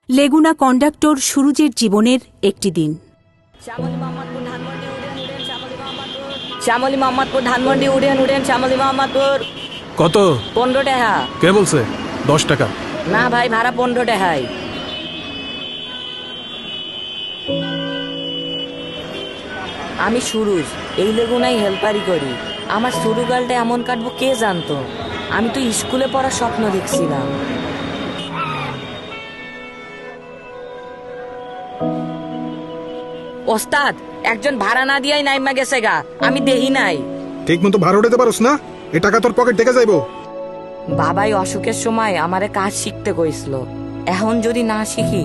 লেগুনা conductor সুরুজের জীবনের একটি দিন। শ্যামলী মোহাম্মদপুর ধানমন্ডি উড়েন উড়েন শ্যামলী মোহাম্মদপুর। কত? 15 টাকা। কে বলছে? 10 টাকা। না ভাই, ভাড়া 15 টাকাই। আমি সুরুজ, এই লেগুনাই হেল্পারি করি। আমার শুরুকালটা এমন কাটবো কে জানতো। আমি তো স্কুলে পড়ার স্বপ্ন দেখছিলাম। ওস্তাদ, একজন ভাড়া না দিয়াই নাইমা গেছে গা, আমি দেহি নাই। ঠিক মতো ভাড়া উঠাতে পারোস না? এ টাকা তোর পকেট থেকে যাইবো। বাবাই অসুখের সময় আমারে কাজ শিখতে কইছিল। এখন যদি না শিখি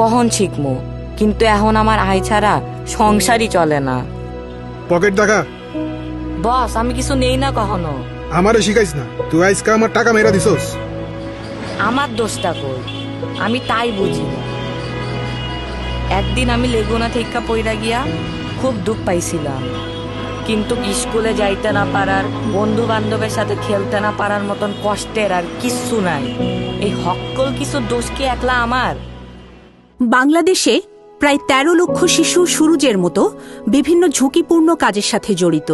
কখন শিখমু? কিন্তু এখন আমার আয় ছাড়া সংসারই চলে না। পকেট দেখা। বস, আমি কিছু নেই না কখনো। আমারে শিখাইস না, তুই আজকে আমার টাকা মেরা দিছস। আমার দোষটা কই? আমি তাই বুঝি না। একদিন আমি লেগুনা থেকে পইরা গিয়া খুব দুঃখ পাইছিলাম, কিন্তু স্কুলে যাইতে না পারার, বন্ধু বান্ধবের সাথে খেলতে না পারার মতন কষ্টের আর কিচ্ছু নাই। এই হক্কল কিছু দোষ কি একলা আমার? বাংলাদেশে প্রায় 13 লক্ষ শিশু সুরুজের মতো বিভিন্ন ঝুঁকিপূর্ণ কাজের সাথে জড়িত।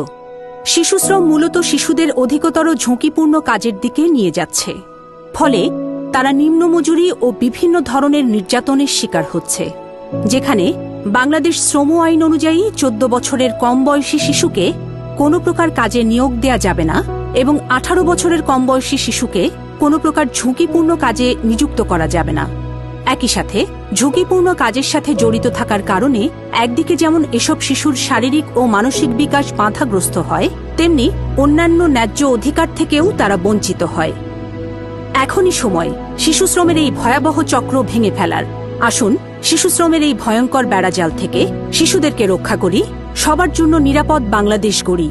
শিশুশ্রম মূলত শিশুদের অধিকতর ঝুঁকিপূর্ণ কাজের দিকে নিয়ে যাচ্ছে, ফলে তারা নিম্নমজুরি ও বিভিন্ন ধরনের নির্যাতনের শিকার হচ্ছে। যেখানে বাংলাদেশ শ্রম আইন অনুযায়ী 14 বছরের কম বয়সী শিশুকে কোনো প্রকার কাজে নিয়োগ দেয়া যাবে না এবং 18 বছরের কম বয়সী শিশুকে কোনো প্রকার ঝুঁকিপূর্ণ কাজে নিযুক্ত করা যাবে না। একই সাথে ঝুঁকিপূর্ণ কাজের সাথে জড়িত থাকার কারণে একদিকে যেমন এসব শিশুর শারীরিক ও মানসিক বিকাশ বাধাগ্রস্ত হয়, তেমনি অন্যান্য ন্যায্য অধিকার থেকেও তারা বঞ্চিত হয়। এখনই সময় শিশুশ্রমের এই ভয়াবহ চক্র ভেঙে ফেলার। আসুন শিশুশ্রমের এই ভয়ঙ্কর বেড়াজাল থেকে শিশুদেরকে রক্ষা করি, সবার জন্য নিরাপদ বাংলাদেশ গড়ি।